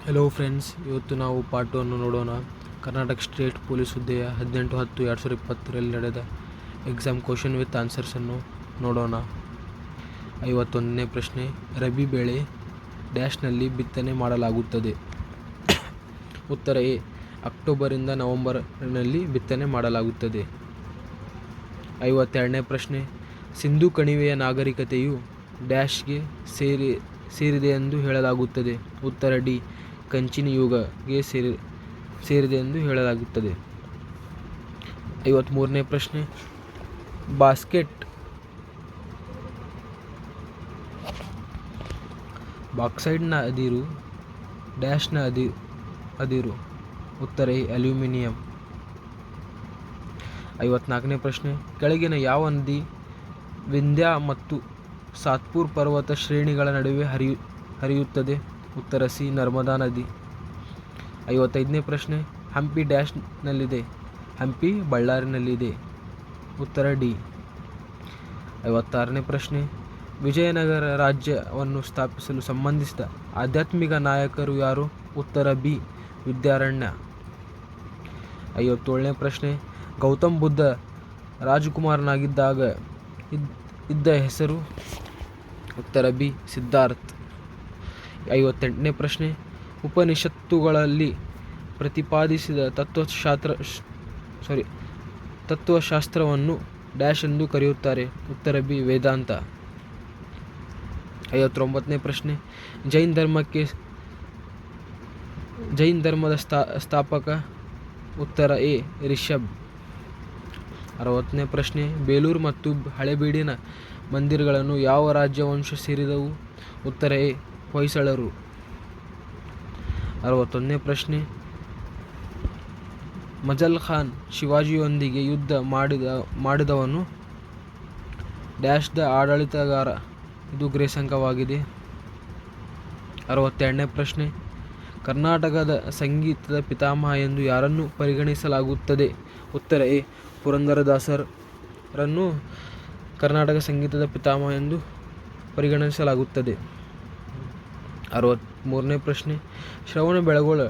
Hello friends, ಇವತ್ತು ನಾವು part 1 ನೋಡೋಣ. ಕರ್ನಾಟಕ ಸ್ಟೇಟ್ ಪೊಲೀಸ್ ಹುದ್ದೆಯ 18/10/2020 ನಡೆದ ಎಕ್ಸಾಮ್ ಕ್ವಶನ್ ವಿತ್ ಆನ್ಸರ್ಸನ್ನು ನೋಡೋಣ. 51ನೇ ಪ್ರಶ್ನೆ, ರಬಿ ಬೆಳೆ ಡ್ಯಾಶ್ನಲ್ಲಿ ಬಿತ್ತನೆ ಮಾಡಲಾಗುತ್ತದೆ? ಉತ್ತರ ಎ, ಅಕ್ಟೋಬರಿಂದ ನವೆಂಬರ್ನಲ್ಲಿ ಬಿತ್ತನೆ ಮಾಡಲಾಗುತ್ತದೆ. 52ನೇ ಪ್ರಶ್ನೆ, ಸಿಂಧೂ ಕಣಿವೆಯ ನಾಗರಿಕತೆಯು ಡ್ಯಾಶ್ಗೆ ಸೇರಿದೆ ಎಂದು ಹೇಳಲಾಗುತ್ತದೆ? ಉತ್ತರ ಡಿ, ಕಂಚಿನ ಯುಗಕ್ಕೆ ಸೇರಿದೆ ಎಂದು ಹೇಳಲಾಗುತ್ತದೆ. 53ನೇ ಪ್ರಶ್ನೆ, ಬಾಕ್ಸೈಟ್ನ ಅದಿರು ಡ್ಯಾಶ್ನ ಅದಿರು? ಉತ್ತರ ಎ, ಅಲ್ಯೂಮಿನಿಯಂ. 54ನೇ ಪ್ರಶ್ನೆ, ಕೆಳಗಿನ ಯಾವ ನದಿ ವಿಂಧ್ಯ ಮತ್ತು ಸಾತ್ಪುರ್ ಪರ್ವತ ಶ್ರೇಣಿಗಳ ನಡುವೆ ಹರಿಯುತ್ತದೆ? ಉತ್ತರ ಸಿ, ನರ್ಮದಾ ನದಿ. 55ನೇ ಪ್ರಶ್ನೆ, ಹಂಪಿ ಡ್ಯಾಶ್ನಲ್ಲಿದೆ? ಹಂಪಿ ಬಳ್ಳಾರಿನಲ್ಲಿದೆ. ಉತ್ತರ ಡಿ. 56ನೇ ಪ್ರಶ್ನೆ, ವಿಜಯನಗರ ರಾಜ್ಯವನ್ನು ಸ್ಥಾಪಿಸಲು ಸಂಬಂಧಿಸಿದ ಆಧ್ಯಾತ್ಮಿಕ ನಾಯಕರು ಯಾರು? ಉತ್ತರ ಬಿ, ವಿದ್ಯಾರಣ್ಯ. 57ನೇ ಪ್ರಶ್ನೆ, ಗೌತಮ್ ಬುದ್ಧ ರಾಜಕುಮಾರನಾಗಿದ್ದಾಗ ಇದ್ದ ಹೆಸರು? ಉತ್ತರ ಬಿ, ಸಿದ್ಧಾರ್ಥ್. 58ನೇ ಪ್ರಶ್ನೆ, ಉಪನಿಷತ್ತುಗಳಲ್ಲಿ ಪ್ರತಿಪಾದಿಸಿದ ತತ್ವಶಾಸ್ತ್ರವನ್ನು ಡ್ಯಾಶ್ ಎಂದು ಕರೆಯುತ್ತಾರೆ? ಉತ್ತರ ಬಿ, ವೇದಾಂತ. 59ನೇ ಪ್ರಶ್ನೆ, ಜೈನ್ ಧರ್ಮದ ಸ್ಥಾಪಕ? ಉತ್ತರ ಎ, ರಿಷಭ್. 60ನೇ ಪ್ರಶ್ನೆ, ಬೇಲೂರು ಮತ್ತು ಹಳೆಬೀಡಿನ ಮಂದಿರಗಳನ್ನು ಯಾವ ರಾಜವಂಶ ಸೇರಿದವು? ಉತ್ತರ ಎ, ಹೊಯ್ಸಳರು. 61ನೇ ಪ್ರಶ್ನೆ, ಮಜಲ್ ಖಾನ್ ಶಿವಾಜಿಯೊಂದಿಗೆ ಯುದ್ಧ ಮಾಡಿದವನು ಡ್ಯಾಶ್ದ ಆಡಳಿತಗಾರ? ಇದು ಗ್ರೇಸಂಕವಾಗಿದೆ. 62ನೇ ಪ್ರಶ್ನೆ, ಕರ್ನಾಟಕದ ಸಂಗೀತದ ಪಿತಾಮಹ ಎಂದು ಯಾರನ್ನು ಪರಿಗಣಿಸಲಾಗುತ್ತದೆ? ಉತ್ತರ ಎ, ಪುರಂದರದಾಸರನ್ನು ಕರ್ನಾಟಕ ಸಂಗೀತದ ಪಿತಾಮಹ ಎಂದು ಪರಿಗಣಿಸಲಾಗುತ್ತದೆ. 63ನೇ ಪ್ರಶ್ನೆ, ಶ್ರವಣಬೆಳಗೊಳ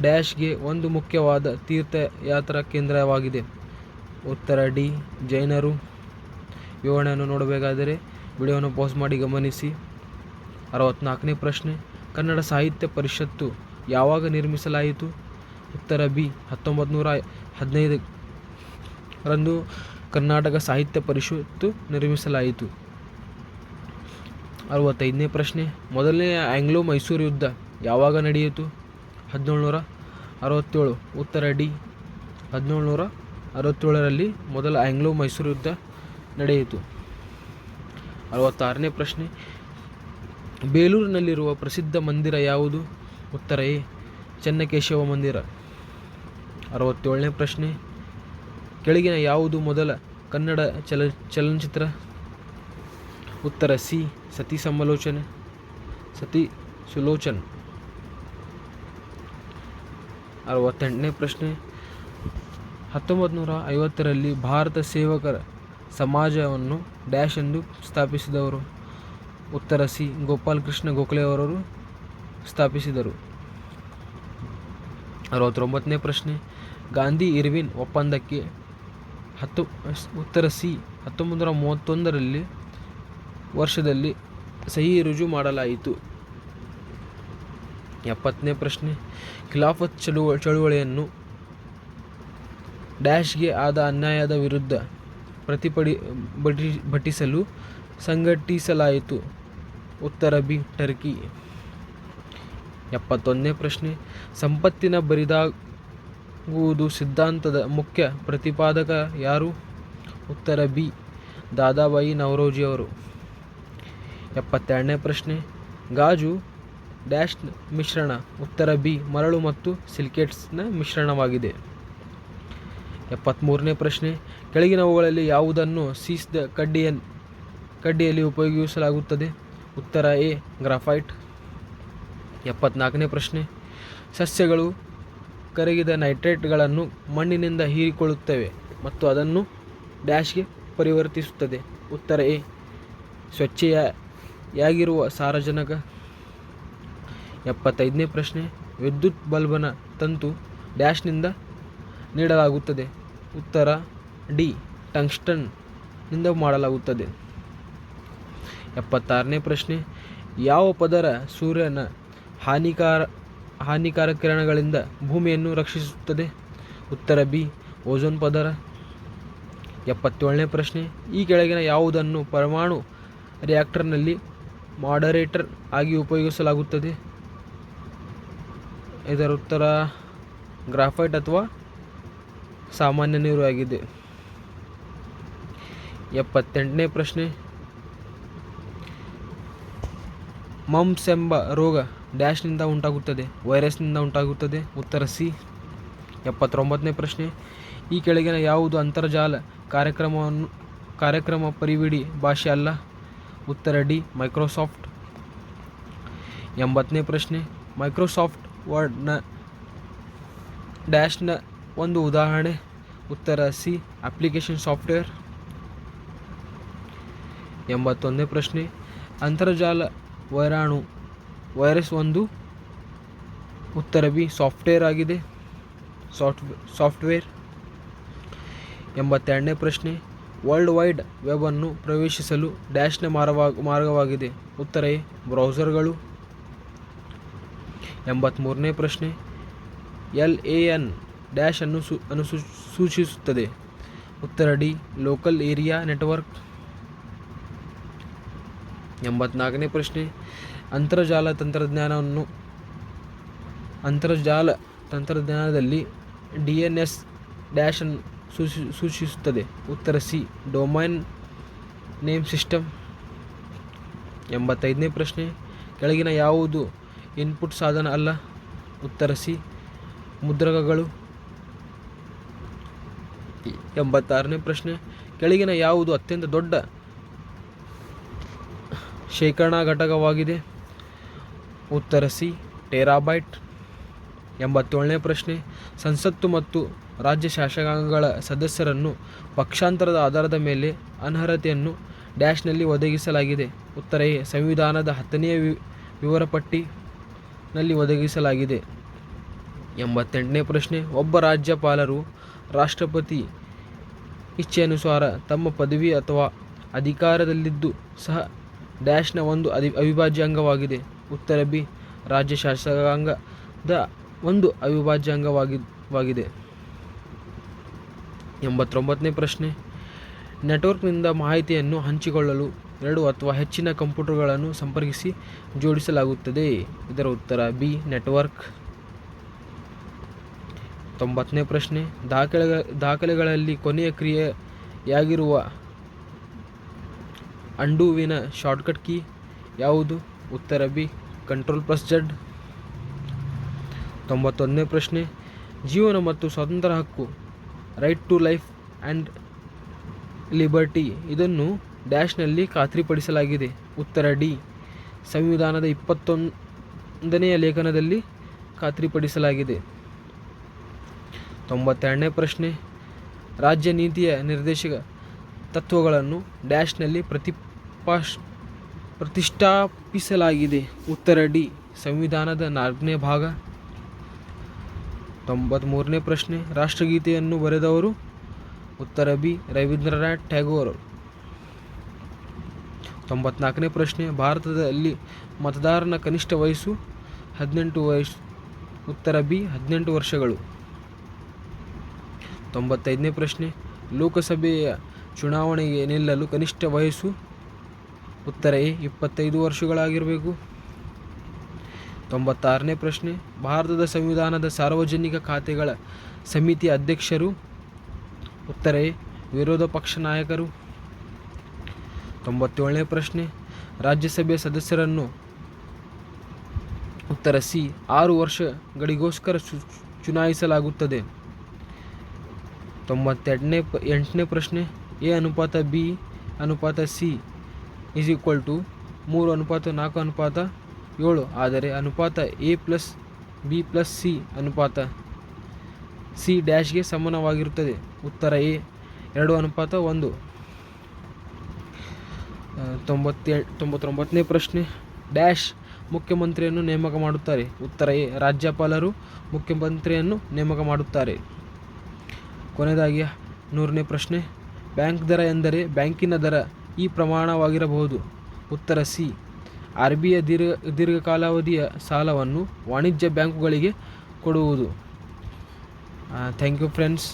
ಡ್ಯಾಶ್ಗೆ ಒಂದು ಮುಖ್ಯವಾದ ತೀರ್ಥಯಾತ್ರಾ ಕೇಂದ್ರವಾಗಿದೆ? ಉತ್ತರ ಡಿ, ಜೈನರು. ವಿವರಣೆಯನ್ನು ನೋಡಬೇಕಾದರೆ ವಿಡಿಯೋವನ್ನು ಪಾಸ್ ಮಾಡಿ ಗಮನಿಸಿ. 64ನೇ ಪ್ರಶ್ನೆ, ಕನ್ನಡ ಸಾಹಿತ್ಯ ಪರಿಷತ್ತು ಯಾವಾಗ ನಿರ್ಮಿಸಲಾಯಿತು? ಉತ್ತರ ಬಿ, 1915ರಂದು ಕರ್ನಾಟಕ ಸಾಹಿತ್ಯ ಪರಿಷತ್ತು ನಿರ್ಮಿಸಲಾಯಿತು. 65ನೇ ಪ್ರಶ್ನೆ, ಮೊದಲನೆಯ ಆಂಗ್ಲೋ ಮೈಸೂರು ಯುದ್ಧ ಯಾವಾಗ ನಡೆಯಿತು? 1767. ಉತ್ತರ ಡಿ, 1767ರಲ್ಲಿ ಮೊದಲ ಆಂಗ್ಲೋ ಮೈಸೂರು ಯುದ್ಧ ನಡೆಯಿತು. 66ನೇ ಪ್ರಶ್ನೆ, ಬೇಲೂರಿನಲ್ಲಿರುವ ಪ್ರಸಿದ್ಧ ಮಂದಿರ ಯಾವುದು? ಉತ್ತರ ಎ, ಚೆನ್ನಕೇಶವ ಮಂದಿರ. 67ನೇ ಪ್ರಶ್ನೆ, ಕೆಳಗಿನ ಯಾವುದು ಮೊದಲ ಕನ್ನಡ ಚಲನಚಿತ್ರ? ಉತ್ತರ ಸಿ, ಸತಿ ಸುಲೋಚನ್. 68ನೇ ಪ್ರಶ್ನೆ, 1950ರಲ್ಲಿ ಭಾರತ ಸೇವಕರ ಸಮಾಜವನ್ನು ಡ್ಯಾಶ್ ಎಂದು ಸ್ಥಾಪಿಸಿದವರು? ಉತ್ತರ ಸಿ, ಗೋಪಾಲಕೃಷ್ಣ ಗೋಖಲೆಯವರು ಸ್ಥಾಪಿಸಿದರು. 69ನೇ ಪ್ರಶ್ನೆ, ಗಾಂಧಿ ಇರ್ವಿನ್ ಒಪ್ಪಂದಕ್ಕೆ ಉತ್ತರ ಸಿ, 1931ರಲ್ಲಿ ವರ್ಷದಲ್ಲಿ ಸಹಿ ರುಜು ಮಾಡಲಾಯಿತು. 70ನೇ ಪ್ರಶ್ನೆ, ಖಿಲಾಫತ್ ಚಳುವಳಿಯನ್ನು ಡ್ಯಾಶ್ಗೆ ಆದ ಅನ್ಯಾಯದ ವಿರುದ್ಧ ಪ್ರತಿಭಟಿಸಲು ಸಂಘಟಿಸಲಾಯಿತು? ಉತ್ತರ ಬಿ, ಟರ್ಕಿ. 71ನೇ ಪ್ರಶ್ನೆ, ಸಂಪತ್ತಿನ ಬರಿದಾಗುವುದು ಸಿದ್ಧಾಂತದ ಮುಖ್ಯ ಪ್ರತಿಪಾದಕ ಯಾರು? ಉತ್ತರ ಬಿ, ದಾದಾಬಾಯಿ ನವರೋಜಿಯವರು. 72ನೇ ಪ್ರಶ್ನೆ, ಗಾಜು ಡ್ಯಾಶ್ ಮಿಶ್ರಣ? ಉತ್ತರ ಬಿ, ಮರಳು ಮತ್ತು ಸಿಲಿಕೇಟ್ಸ್ನ ಮಿಶ್ರಣವಾಗಿದೆ. 73ನೇ ಪ್ರಶ್ನೆ, ಕೆಳಗಿನವುಗಳಲ್ಲಿ ಯಾವುದನ್ನು ಸೀಸದ ಕಡ್ಡಿಯಲ್ಲಿ ಉಪಯೋಗಿಸಲಾಗುತ್ತದೆ? ಉತ್ತರ ಎ, ಗ್ರಾಫೈಟ್. 74ನೇ ಪ್ರಶ್ನೆ, ಸಸ್ಯಗಳು ಕರಗಿದ ನೈಟ್ರೇಟ್ಗಳನ್ನು ಮಣ್ಣಿನಿಂದ ಹೀರಿಕೊಳ್ಳುತ್ತವೆ ಮತ್ತು ಅದನ್ನು ಡ್ಯಾಶ್ಗೆ ಪರಿವರ್ತಿಸುತ್ತದೆ? ಉತ್ತರ ಎ, ಸ್ವಚ್ಛೆಯಾಗಿರುವ ಸಾರಜನಕ. 75ನೇ ಪ್ರಶ್ನೆ, ವಿದ್ಯುತ್ ಬಲ್ಬನ ತಂತು ಡ್ಯಾಶ್ನಿಂದ ನೀಡಲಾಗುತ್ತದೆ. ಉತ್ತರ ಡಿ, ಟಂಗ್ಸ್ಟನ್ನಿಂದ ಮಾಡಲಾಗುತ್ತದೆ. 76ನೇ ಪ್ರಶ್ನೆ, ಯಾವ ಪದರ ಸೂರ್ಯನ ಹಾನಿಕಾರಕ ಕಿರಣಗಳಿಂದ ಭೂಮಿಯನ್ನು ರಕ್ಷಿಸುತ್ತದೆ? ಉತ್ತರ ಬಿ, ಓಝೋನ್ ಪದರ. 77ನೇ ಪ್ರಶ್ನೆ, ಈ ಕೆಳಗಿನ ಯಾವುದನ್ನು ಪರಮಾಣು ರಿಯಾಕ್ಟರ್ನಲ್ಲಿ ಮಾಡರೇಟರ್ ಆಗಿ ಉಪಯೋಗಿಸಲಾಗುತ್ತದೆ? ಇದರ ಉತ್ತರ ಗ್ರಾಫೈಟ್ ಅಥವಾ ಸಾಮಾನ್ಯ ನೀರು ಆಗಿದೆ. 78ನೇ ಪ್ರಶ್ನೆ, ಮಮ್ಸ್ ಎಂಬ ರೋಗ ಡ್ಯಾಶ್ನಿಂದ ಉಂಟಾಗುತ್ತದೆ? ವೈರಸ್ನಿಂದ ಉಂಟಾಗುತ್ತದೆ. ಉತ್ತರ ಸಿ. 79ನೇ ಪ್ರಶ್ನೆ, ಈ ಕೆಳಗಿನ ಯಾವುದು ಅಂತರ್ಜಾಲ ಕಾರ್ಯಕ್ರಮ ಪರಿವಿಡಿ ಭಾಷೆ ಅಲ್ಲ? ಉತ್ತರ ಡಿ, ಮೈಕ್ರೋಸಾಫ್ಟ್. 80ನೇ ಪ್ರಶ್ನೆ, ಮೈಕ್ರೋಸಾಫ್ಟ್ ವರ್ಡ್ನ ಡ್ಯಾಶ್ನ ಒಂದು ಉದಾಹರಣೆ? ಉತ್ತರ ಸಿ, ಅಪ್ಲಿಕೇಶನ್ ಸಾಫ್ಟ್ವೇರ್. 81ನೇ ಪ್ರಶ್ನೆ, ಅಂತರ್ಜಾಲ ವೈರಸ್ ಒಂದು? ಉತ್ತರ ಬಿ, ಸಾಫ್ಟ್ವೇರ್ ಆಗಿದೆ. ಸಾಫ್ಟ್ವೇರ್. 82ನೇ ಪ್ರಶ್ನೆ, ವರ್ಲ್ಡ್ ವೈಡ್ ವೆಬ್ ಅನ್ನು ಪ್ರವೇಶಿಸಲು ಡ್ಯಾಶ್ನ ಮಾರ್ಗವಾಗಿದೆ? ಉತ್ತರ ಎ, ಬ್ರೌಸರ್ಗಳು. 83ನೇ ಪ್ರಶ್ನೆ, LAN ಡ್ಯಾಶ್ ಅನ್ನು ಸೂಚಿಸುತ್ತದೆ? ಉತ್ತರ ಡಿ, ಲೋಕಲ್ ಏರಿಯಾ ನೆಟ್ವರ್ಕ್. 84ನೇ ಪ್ರಶ್ನೆ, ಅಂತರ್ಜಾಲ ತಂತ್ರಜ್ಞಾನದಲ್ಲಿ DNS ಡ್ಯಾಶ್ ಅನ್ನು ಸೂಚಿಸುತ್ತದೆ? ಉತ್ತರ ಸಿ, ಡೊಮೈನ್ ನೇಮ್ ಸಿಸ್ಟಮ್. 85ನೇ ಪ್ರಶ್ನೆ, ಕೆಳಗಿನ ಯಾವುದು ಇನ್ಪುಟ್ ಸಾಧನ ಅಲ್ಲ? ಉತ್ತರ ಸಿ, ಮುದ್ರಕಗಳು. 86ನೇ ಪ್ರಶ್ನೆ, ಕೆಳಗಿನ ಯಾವುದು ಅತ್ಯಂತ ದೊಡ್ಡ ಶೇಖರಣಾ ಘಟಕವಾಗಿದೆ? ಉತ್ತರ ಸಿ, ಟೆರಾಬೈಟ್. 87ನೇ ಪ್ರಶ್ನೆ, ಸಂಸತ್ತು ಮತ್ತು ರಾಜ್ಯ ಶಾಸಕಾಂಗಗಳ ಸದಸ್ಯರನ್ನು ಪಕ್ಷಾಂತರದ ಆಧಾರದ ಮೇಲೆ ಅನರ್ಹತೆಯನ್ನು ಡ್ಯಾಶ್ನಲ್ಲಿ ಒದಗಿಸಲಾಗಿದೆ? ಉತ್ತರ ಎ, ಸಂವಿಧಾನದ 10ನೇ ವಿವರಪಟ್ಟಿನಲ್ಲಿ ಒದಗಿಸಲಾಗಿದೆ. 88ನೇ ಪ್ರಶ್ನೆ, ಒಬ್ಬ ರಾಜ್ಯಪಾಲರು ರಾಷ್ಟ್ರಪತಿ ಇಚ್ಛೆಯನುಸಾರ ತಮ್ಮ ಪದವಿ ಅಥವಾ ಅಧಿಕಾರದಲ್ಲಿದ್ದು ಸಹ ಡ್ಯಾಶ್ನ ಒಂದು ಅವಿಭಾಜ್ಯ ಅಂಗವಾಗಿದೆ? ಉತ್ತರ ಬಿ, ರಾಜ್ಯ ಶಾಸಕಾಂಗದ ಒಂದು ಅವಿಭಾಜ್ಯ ಅಂಗವಾಗಿದೆ. 89ನೇ ಪ್ರಶ್ನೆ, ನೆಟ್ವರ್ಕ್ನಿಂದ ಮಾಹಿತಿಯನ್ನು ಹಂಚಿಕೊಳ್ಳಲು 2 ಅಥವಾ ಹೆಚ್ಚಿನ ಕಂಪ್ಯೂಟರ್ಗಳನ್ನು ಸಂಪರ್ಕಿಸಿ ಜೋಡಿಸಲಾಗುತ್ತದೆ? ಇದರ ಉತ್ತರ ಬಿ, ನೆಟ್ವರ್ಕ್. 90ನೇ ಪ್ರಶ್ನೆ, ದಾಖಲೆಗಳಲ್ಲಿ ಕೊನೆಯ ಕ್ರಿಯೆಯಾಗಿರುವ ಅಂಡುವಿನ ಶಾರ್ಟ್ಕಟ್ ಕೀ ಯಾವುದು? ಉತ್ತರ ಬಿ, Ctrl+Z. 91ನೇ ಪ್ರಶ್ನೆ, ಜೀವನ ಮತ್ತು ಸ್ವಾತಂತ್ರ್ಯ ಹಕ್ಕು right to life and liberty ಇದನ್ನು ಡ್ಯಾಶ್ನಲ್ಲಿ ಖಾತ್ರಿಪಡಿಸಲಾಗಿದೆ? ಉತ್ತರ ಡಿ, ಸಂವಿಧಾನದ 21ನೇ ಲೇಖನದಲ್ಲಿ ಖಾತ್ರಿಪಡಿಸಲಾಗಿದೆ. 92ನೇ ಪ್ರಶ್ನೆ, ರಾಜ್ಯ ನೀತಿಯ ನಿರ್ದೇಶಕ ತತ್ವಗಳನ್ನು ಡ್ಯಾಶ್ನಲ್ಲಿ ಪ್ರತಿಷ್ಠಾಪಿಸಲಾಗಿದೆ? ಉತ್ತರ ಡಿ, ಸಂವಿಧಾನದ 4ನೇ ಭಾಗ. 93ನೇ ಪ್ರಶ್ನೆ, ರಾಷ್ಟ್ರಗೀತೆಯನ್ನು ಬರೆದವರು? ಉತ್ತರ ಬಿ, ರವೀಂದ್ರನಾಥ್ ಟ್ಯಾಗೋರ್. 94ನೇ ಪ್ರಶ್ನೆ, ಭಾರತದಲ್ಲಿ ಮತದಾರನ ಕನಿಷ್ಠ ವಯಸ್ಸು 18 ವಯಸ್ಸು? ಉತ್ತರ ಬಿ, 18 ವರ್ಷಗಳು. 95ನೇ ಪ್ರಶ್ನೆ, ಲೋಕಸಭೆಯ ಚುನಾವಣೆಗೆ ನಿಲ್ಲಲು ಕನಿಷ್ಠ ವಯಸ್ಸು? ಉತ್ತರ ಎ, 25 ವರ್ಷಗಳಾಗಿರಬೇಕು. 96ನೇ ಪ್ರಶ್ನೆ, ಭಾರತದ ಸಂವಿಧಾನದ ಸಾರ್ವಜನಿಕ ಖಾತೆಗಳ ಸಮಿತಿಯ ಅಧ್ಯಕ್ಷರು? ಉತ್ತರ ಎ, ವಿರೋಧ ಪಕ್ಷ ನಾಯಕರು. 97ನೇ ಪ್ರಶ್ನೆ, ರಾಜ್ಯಸಭೆಯ ಸದಸ್ಯರನ್ನು? ಉತ್ತರ ಸಿ, 6 ವರ್ಷಗಳಿಗೋಸ್ಕರ ಚುನಾಯಿಸಲಾಗುತ್ತದೆ. 98ನೇ ಪ್ರಶ್ನೆ, ಎ ಅನುಪಾತ ಬಿ ಅನುಪಾತ ಸಿ = 3:4:7 ಆದರೆ ಅನುಪಾತ A+B+C ಅನುಪಾತ ಸಿ ಡ್ಯಾಶ್ಗೆ ಸಮಾನವಾಗಿರುತ್ತದೆ? ಉತ್ತರ ಎ, 2:1. 99ನೇ ಪ್ರಶ್ನೆ, ಡ್ಯಾಶ್ ಮುಖ್ಯಮಂತ್ರಿಯನ್ನು ನೇಮಕ ಮಾಡುತ್ತಾರೆ? ಉತ್ತರ ಎ. ರಾಜ್ಯಪಾಲರು ಮುಖ್ಯಮಂತ್ರಿಯನ್ನು ನೇಮಕ ಮಾಡುತ್ತಾರೆ. ಕೊನೆಯದಾಗಿ 100ನೇ ಪ್ರಶ್ನೆ. ಬ್ಯಾಂಕ್ ದರ ಎಂದರೆ ಬ್ಯಾಂಕಿನ ದರ ಈ ಪ್ರಮಾಣವಾಗಿರಬಹುದು. ಉತ್ತರ ಸಿ. RBI ದೀರ್ಘಕಾಲಾವಧಿಯ ಸಾಲವನ್ನು ವಾಣಿಜ್ಯ ಬ್ಯಾಂಕುಗಳಿಗೆ ಕೊಡುವುದು. Thank you friends.